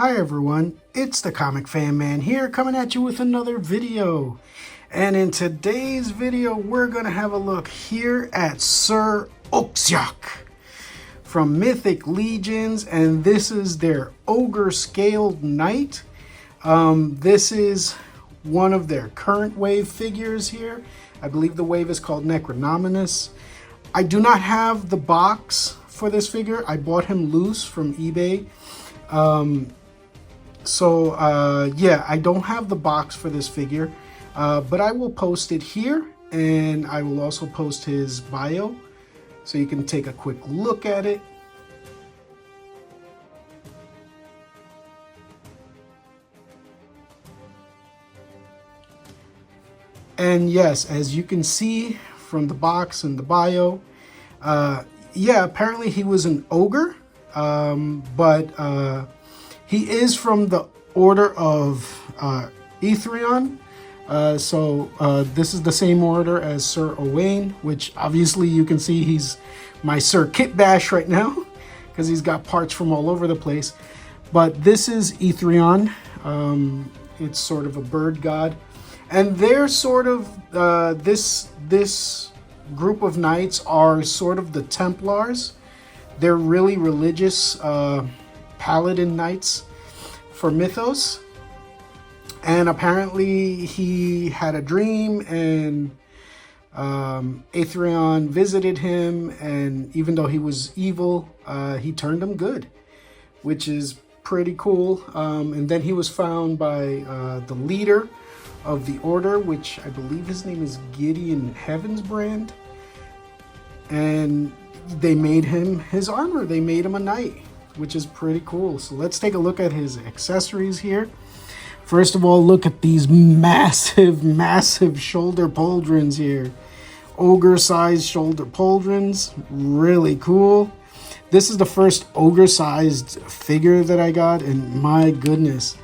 Hi everyone, it's the Comic Fan Man here coming at you with another video. And in today's video, we're going to have a look here at Sir Ucczajk from Mythic Legions, and this is their Ogre Scaled Knight. This is one of their current wave figures here. I believe the wave is called Necronominus. I do not have the box for this figure. I bought him loose from eBay. Yeah, I don't have the box for this figure, but I will post it here, and I will also post his bio so you can take a quick look at it. And yes, as you can see from the box and the bio, yeah, apparently he was an ogre, but he is from the order of Aetheron. This is the same order as Sir Oane, which obviously you can see he's my Sir Kit Bash right now because he's got parts from all over the place. But this is Aetheron. It's sort of a bird god. And they're sort of, this group of knights are sort of the Templars. They're really religious paladin knights for Mythos. And apparently he had a dream, and Aetheron visited him, and even though he was evil, he turned him good, which is pretty cool. And then he was found by the leader of the order, which I believe his name is Gideon Heavensbrand, and they made him his armor. They made him a knight, which is pretty cool. So let's take a look at his accessories here. First of all, look at these massive shoulder pauldrons here. Ogre-sized shoulder pauldrons, really cool. This is the first ogre-sized figure that I got, and my goodness,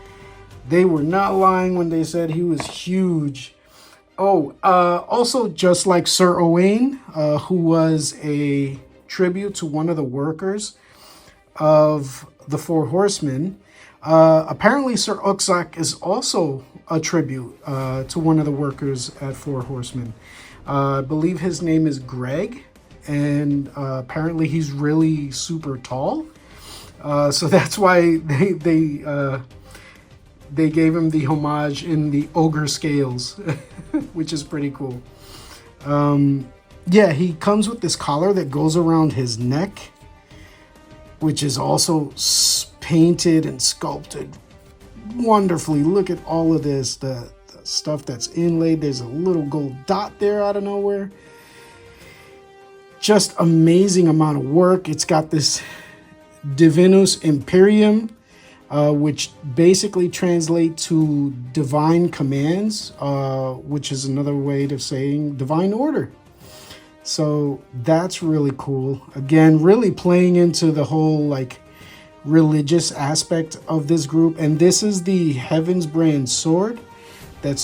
they were not lying when they said he was huge. Oh, also, just like Sir Oane, who was a tribute to one of the workers of the Four Horsemen, apparently Sir Ucczajk is also a tribute to one of the workers at Four Horsemen. I believe his name is Greg, and apparently he's really super tall. So that's why they gave him the homage in the ogre scales, which is pretty cool. Yeah, he comes with this collar that goes around his neck, which is also painted and sculpted wonderfully. Look at all of this, the stuff that's inlaid. There's a little gold dot there out of nowhere. Just amazing amount of work. It's got this Devenus Imperium, which basically translate to divine commands, which is another way of saying divine order. So that's really cool. Again, really playing into the whole like religious aspect of this group. And this is the Heavensbrand sword that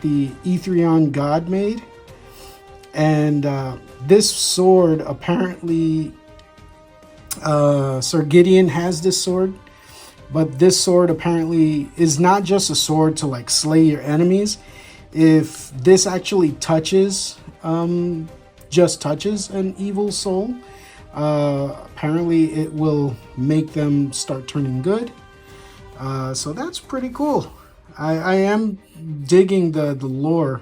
the Aetheron god made. And this sword, apparently Sir Gideon has this sword. But this sword apparently is not just a sword to like slay your enemies. If this actually touches, just touches an evil soul, apparently it will make them start turning good. So that's pretty cool. I am digging the lore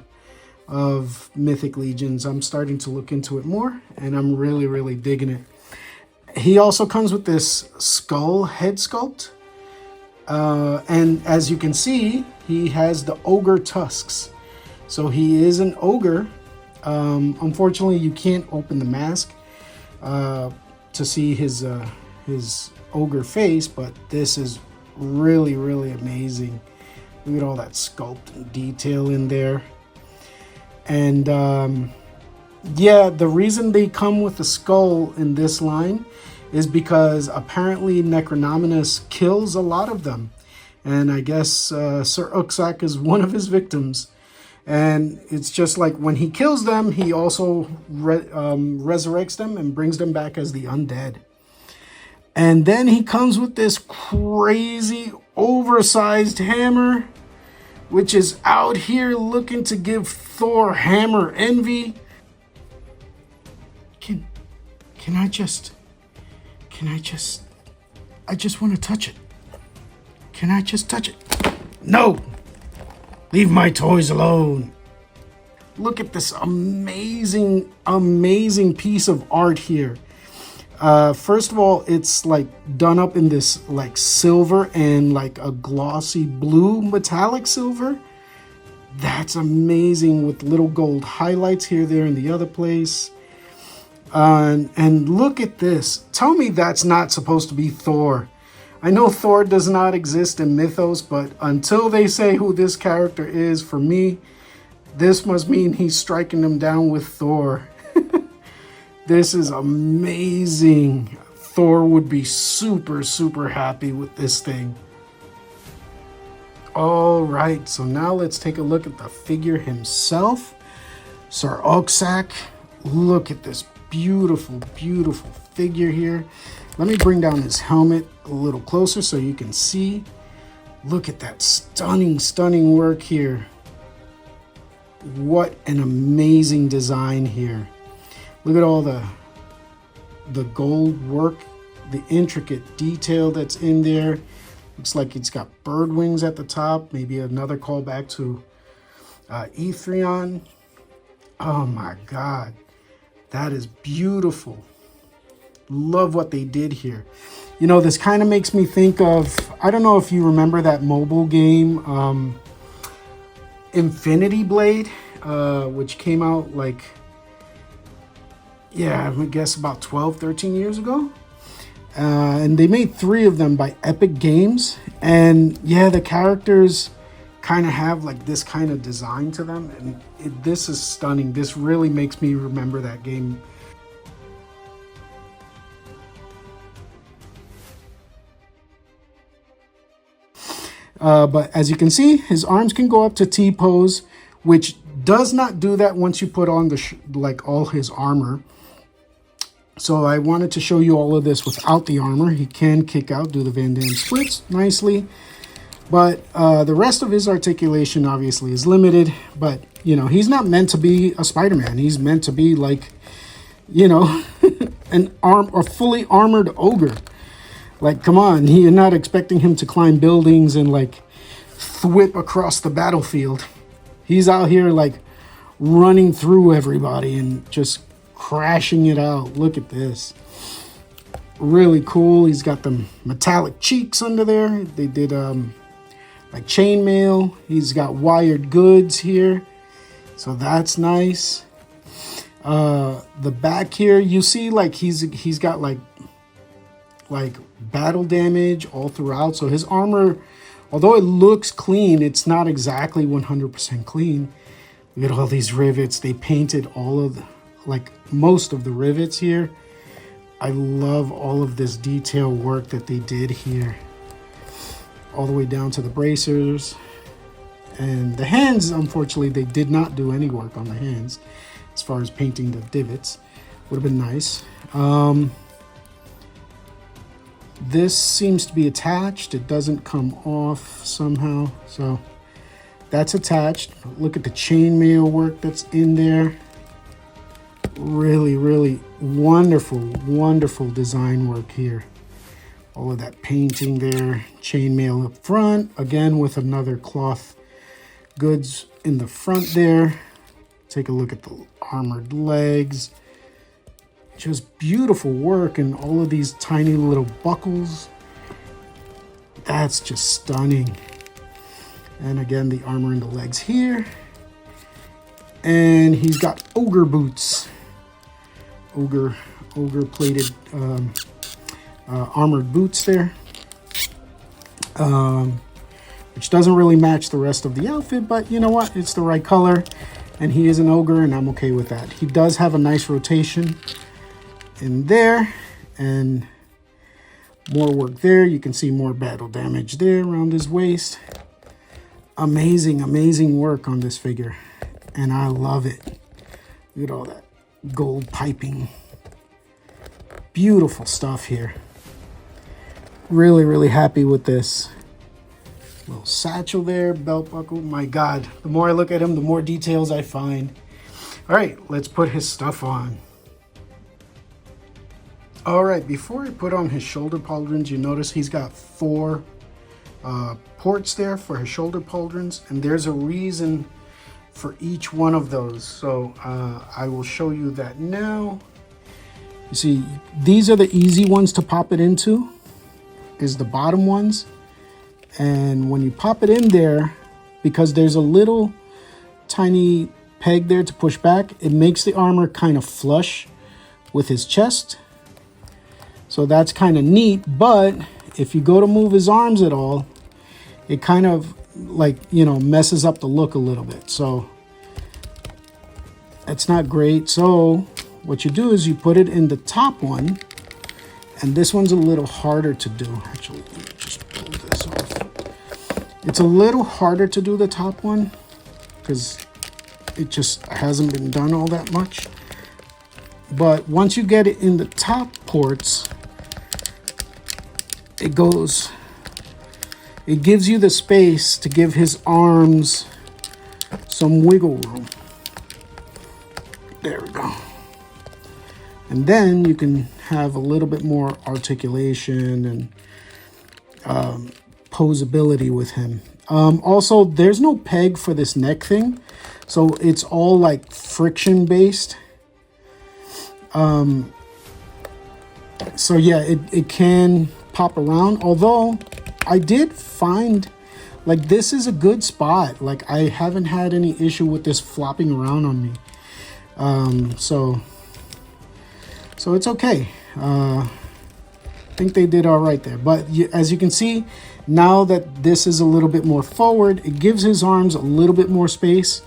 of Mythic Legions. I'm starting to look into it more, and I'm really digging it. He also comes with this skull head sculpt. And as you can see, he has the ogre tusks. So he is an ogre. Unfortunately, you can't open the mask to see his ogre face, but this is really amazing. Look at all that sculpt and detail in there. And yeah, the reason they come with a skull in this line is because apparently Necronominus kills a lot of them. And I guess Sir Ucczajk is one of his victims. And it's just like when he kills them, he also resurrects them and brings them back as the undead. And then he comes with this crazy oversized hammer, which is out here looking to give Thor hammer envy. I just want to touch it. Can I just touch it? No! Leave my toys alone. Look at this amazing piece of art here. First of all, it's like done up in this like silver and like a glossy blue metallic silver. That's amazing, with little gold highlights here, there, and the other place. And look at this. Tell me that's not supposed to be Thor. I know Thor does not exist in Mythos, but until they say who this character is, for me, this must mean he's striking them down with Thor. This is amazing. Thor would be super, super happy with this thing. All right, so now let's take a look at the figure himself. Sir Ucczajk. Look at this beautiful, beautiful figure here. Let me bring down his helmet a little closer so you can see. Look at that stunning, stunning work here. What an amazing design here. Look at all the gold work, the intricate detail that's in there. Looks like it's got bird wings at the top, maybe another callback to Aetheron. Oh my God, that is beautiful. Love what they did here. You know, this kind of makes me think of, I don't know if you remember that mobile game, Infinity Blade, which came out like, yeah, I would guess about 12, 13 years ago. And they made 3 of them by Epic Games. And yeah, the characters kind of have like this kind of design to them. And this is stunning. This really makes me remember that game. But as you can see, his arms can go up to T-pose, which does not do that once you put on the like all his armor. So I wanted to show you all of this without the armor. He can kick out, do the Van Damme splits nicely. But the rest of his articulation obviously is limited. But, you know, he's not meant to be a Spider-Man. He's meant to be like, you know, a fully armored ogre. Like, come on, you're not expecting him to climb buildings and like thwip across the battlefield. He's out here like running through everybody and just crashing it out. Look at this. Really cool. He's got the metallic cheeks under there. They did like chainmail. He's got wired goods here. So that's nice. The back here, you see like he's got like battle damage all throughout. So his armor, although it looks clean, it's not exactly 100% clean. Look at all these rivets. They painted all of like most of the rivets here. I love all of this detail work that they did here. All the way down to the bracers. And the hands, unfortunately, they did not do any work on the hands as far as painting the divots. Would have been nice. This seems to be attached. It doesn't come off somehow. So that's attached. Look at the chainmail work that's in there. Really, really wonderful, wonderful design work here. All of that painting there. Chainmail up front. Again, with another cloth goods in the front there. Take a look at the armored legs. Just beautiful work, and all of these tiny little buckles. That's just stunning. And again, the armor in the legs here. And he's got ogre boots. Ogre plated armored boots there. Which doesn't really match the rest of the outfit, but you know what? It's the right color. And he is an ogre, and I'm okay with that. He does have a nice rotation in there, and more work there. You can see more battle damage there around his waist. Amazing, amazing work on this figure, and I love it. Look at all that gold piping. Beautiful stuff here. Really, really happy with this. Little satchel there, belt buckle. My God, the more I look at him, the more details I find. All right, let's put his stuff on. All right, before I put on his shoulder pauldrons, you notice he's got 4 ports there for his shoulder pauldrons, and there's a reason for each one of those. So I will show you that now. You see, these are the easy ones to pop it into, is the bottom ones. And when you pop it in there, because there's a little tiny peg there to push back, it makes the armor kind of flush with his chest. So that's kind of neat, but if you go to move his arms at all, it kind of like, you know, messes up the look a little bit. So that's not great. So what you do is you put it in the top one, and this one's a little harder to do. Actually, let me just pull this off. It's a little harder to do the top one because it just hasn't been done all that much. But once you get it in the top ports, it gives you the space to give his arms some wiggle room. There we go. And then you can have a little bit more articulation and posability with him. Also, there's no peg for this neck thing, so it's all like friction based. So yeah, it can pop around, although I did find like this is a good spot. Like I haven't had any issue with this flopping around on me. So it's okay. I think they did all right there. But as you can see, now that this is a little bit more forward, it gives his arms a little bit more space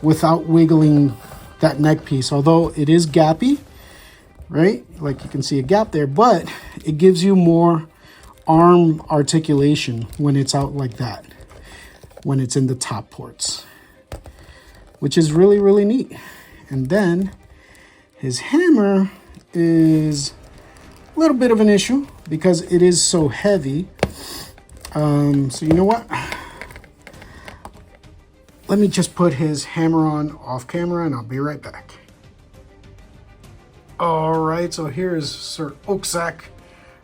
without wiggling that neck piece. Although it is gappy, right? Like you can see a gap there, but it gives you more arm articulation when it's out like that, when it's in the top ports, which is really, really neat. And then his hammer is a little bit of an issue because it is so heavy. So you know what? Let me just put his hammer on off camera and I'll be right back. All right, so here is Sir Ucczajk,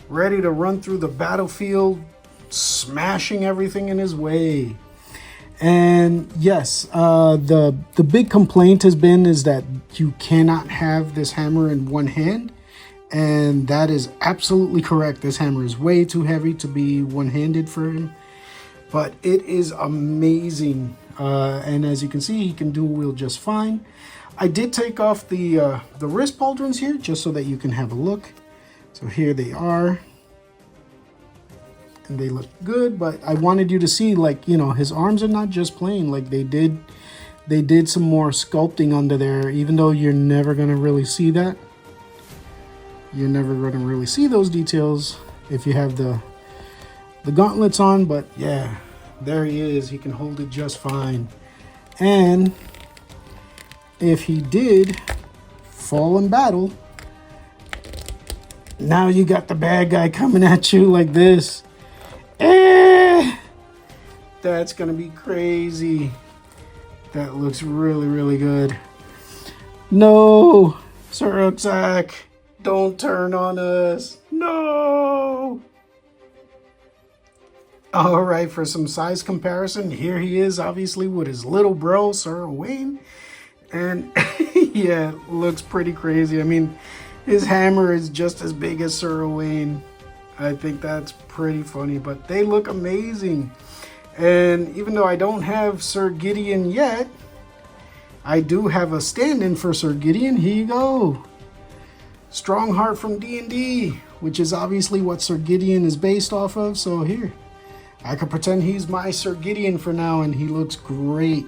ready to run through the battlefield, smashing everything in his way. And yes, the big complaint has been is that you cannot have this hammer in one hand, and that is absolutely correct. This hammer is way too heavy to be one-handed for him, but it is amazing. And as you can see, he can dual wield just fine. I did take off the wrist pauldrons here just so that you can have a look. So here they are. And they look good, but I wanted you to see, like, you know, his arms are not just plain. Like they did some more sculpting under there, even though you're never gonna really see that. You're never gonna really see those details if you have the gauntlets on, but yeah, there he is. He can hold it just fine. And if he did fall in battle, now you got the bad guy coming at you like this. That's gonna be crazy. That looks really, really good. No, Sir Ucczajk, don't turn on us. No. All right, for some size comparison, here he is, obviously with his little bro, Sir Oane. And yeah, it looks pretty crazy. I mean, his hammer is just as big as Sir Oane. I think that's pretty funny, but they look amazing. And even though I don't have Sir Gideon yet, I do have a stand-in for Sir Gideon. Here you go. Strongheart from D&D, which is obviously what Sir Gideon is based off of. So here, I could pretend he's my Sir Gideon for now, and he looks great.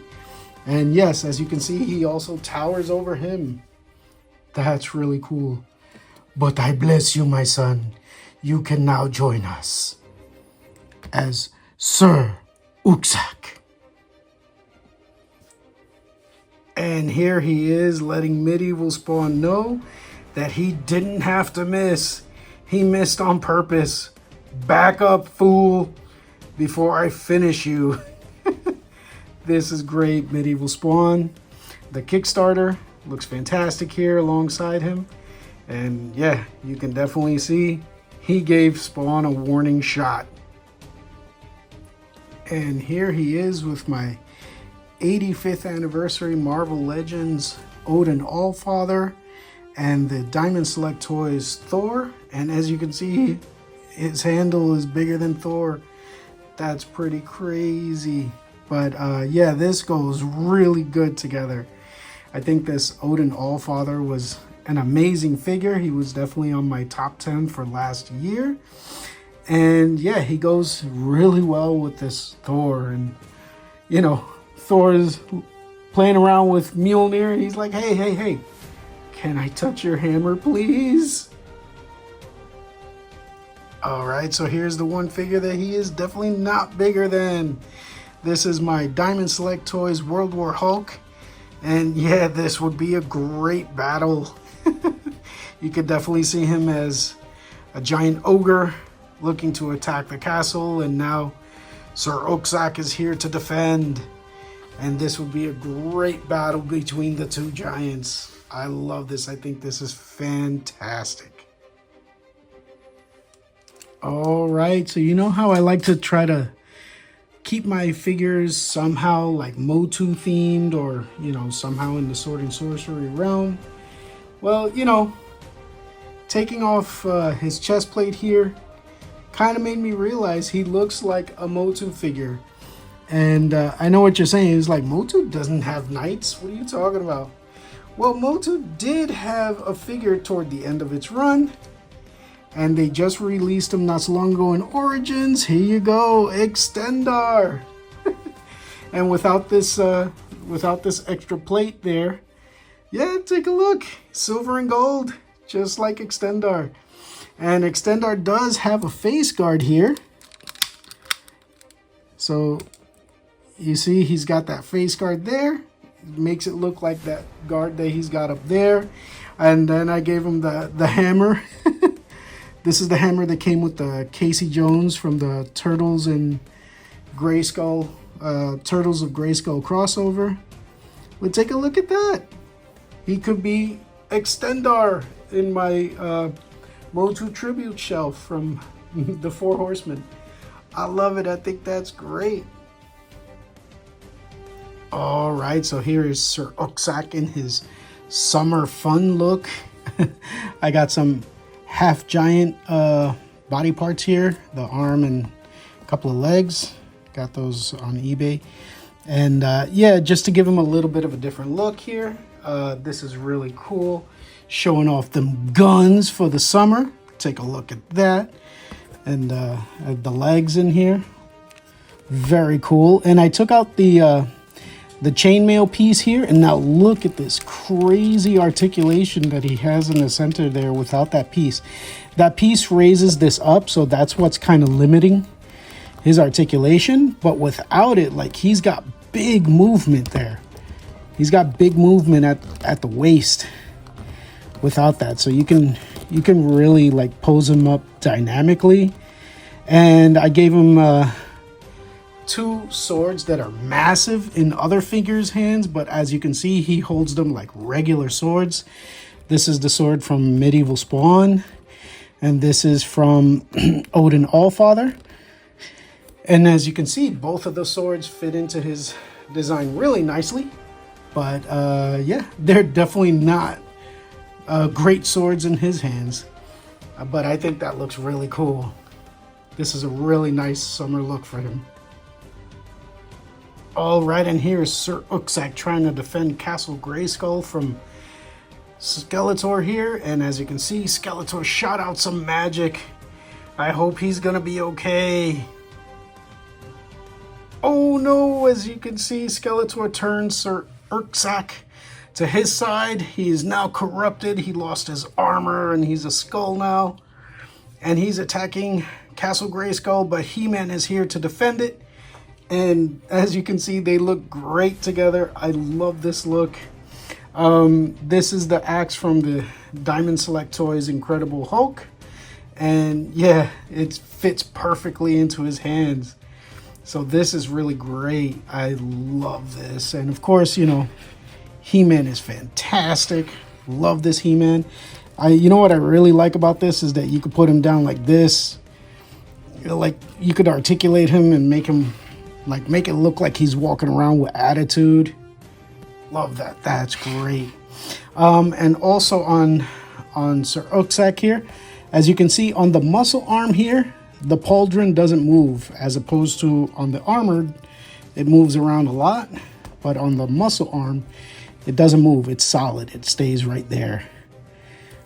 And yes, as you can see, he also towers over him. That's really cool. But I bless you, my son. You can now join us as Sir Ucczajk. And here he is, letting Medieval Spawn know that he didn't have to miss. He missed on purpose. Back up, fool, before I finish you. This is great. Medieval Spawn. The Kickstarter looks fantastic here alongside him. And yeah, you can definitely see he gave Spawn a warning shot. And here he is with my 85th anniversary Marvel Legends Odin Allfather and the Diamond Select Toys Thor. And as you can see, his handle is bigger than Thor. That's pretty crazy. But yeah, this goes really good together. I think this Odin Allfather was an amazing figure. He was definitely on my top 10 for last year. And yeah, he goes really well with this Thor. And you know, Thor is playing around with Mjolnir and he's like, hey, can I touch your hammer, please? All right, so here's the one figure that he is definitely not bigger than. This is my Diamond Select Toys World War Hulk. And yeah, this would be a great battle. You could definitely see him as a giant ogre looking to attack the castle. And now Sir Ucczajk is here to defend. And this would be a great battle between the two giants. I love this. I think this is fantastic. All right, so you know how I like to try to keep my figures somehow like MOTU themed, or you know, somehow in the sword and sorcery realm. Well, you know, taking off his chest plate here kind of made me realize he looks like a MOTU figure. And I know what you're saying. It's like, MOTU doesn't have knights. What are you talking about? Well, MOTU did have a figure toward the end of its run, and they just released him not so long ago in Origins. Here you go, Extendar. And without this extra plate there, yeah, take a look, silver and gold, just like Extendar. And Extendar does have a face guard here, so you see he's got that face guard there. It makes it look like that guard that he's got up there. And then I gave him the hammer. This is the hammer that came with the Casey Jones from the Turtles of Grayskull crossover. But take a look at that. He could be Extendar in my MOTU tribute shelf from the Four Horsemen. I love it. I think that's great. All right, so here is Sir Ucczajk in his summer fun look. I got some half giant body parts here, the arm and a couple of legs. Got those on eBay. And yeah, just to give him a little bit of a different look here. This is really cool, showing off them guns for the summer. Take a look at that. And the legs in here, very cool. And I took out the chainmail piece here, and now look at this crazy articulation that he has in the center there without that piece. That piece raises this up, so that's what's kind of limiting his articulation. But without it, like, he's got big movement there. He's got big movement at the waist without that. So you can really like pose him up dynamically. And I gave him two swords that are massive in other figures' hands, but as you can see, he holds them like regular swords. This is the sword from Medieval Spawn, and this is from Odin Allfather. And as you can see, both of the swords fit into his design really nicely. But yeah, they're definitely not great swords in his hands. But I think that looks really cool. This is a really nice summer look for him. All right, and here is Sir Ucczajk trying to defend Castle Grayskull from Skeletor here. And as you can see, Skeletor shot out some magic. I hope he's gonna be okay. Oh no, as you can see, Skeletor turns Sir Ucczajk to his side. He is now corrupted. He lost his armor and he's a skull now. And he's attacking Castle Grayskull, but He-Man is here to defend it. And as you can see, they look great together. I love this look. This is the axe from the Diamond Select Toys Incredible Hulk. And yeah, it fits perfectly into his hands. So this is really great. I love this. And of course, you know, He-Man is fantastic. Love this He-Man. You know what I really like about this is that you could put him down like this. Like you could articulate him and make him like make it look like he's walking around with attitude. Love that. That's great. And also on Sir Ucczajk here, as you can see on the muscle arm here, the pauldron doesn't move, as opposed to on the armored, it moves around a lot. But on the muscle arm, it doesn't move. It's solid. It stays right there.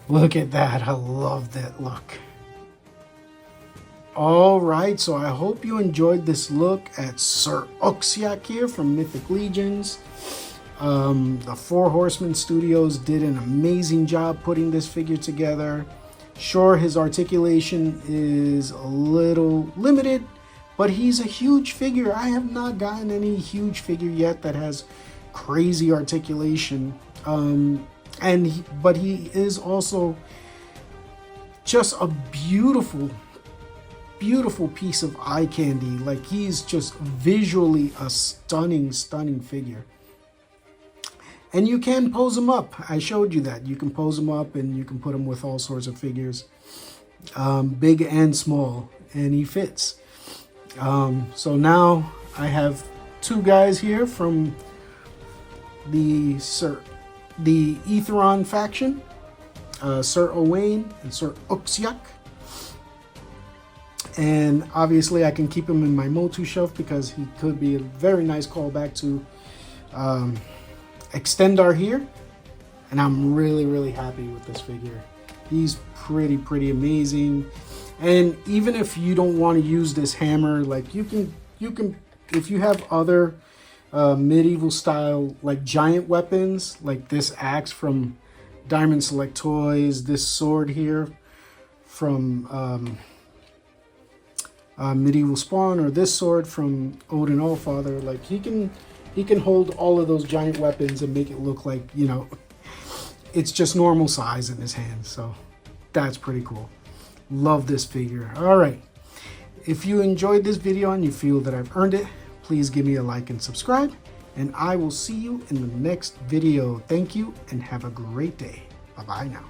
Look at that. I love that look. All right, so I hope you enjoyed this look at Sir Ucczajk here from Mythic Legions. The Four Horsemen Studios did an amazing job putting this figure together. Sure, his articulation is a little limited, but he's a huge figure. I have not gotten any huge figure yet that has crazy articulation. But he is also just a beautiful piece of eye candy. Like, he's just visually a stunning figure. And you can pose him up. I showed you that. You can pose him up and you can put him with all sorts of figures, big and small, and he fits. So now I have two guys here from the Aetheron faction, Sir Oane and Sir Ucczajk. And obviously I can keep him in my MOTU shelf because he could be a very nice callback to Extendar here. And I'm really happy with this figure. He's pretty amazing. And even if you don't want to use this hammer, like you can if you have other medieval style like giant weapons, like this axe from Diamond Select Toys, this sword here from Medieval Spawn, or this sword from Odin Allfather, like he can hold all of those giant weapons and make it look like, you know, it's just normal size in his hands. So that's pretty cool. Love this figure. All right, if you enjoyed this video and you feel that I've earned it, please give me a like and subscribe, and I will see you in the next video. Thank you and have a great day. Bye bye now.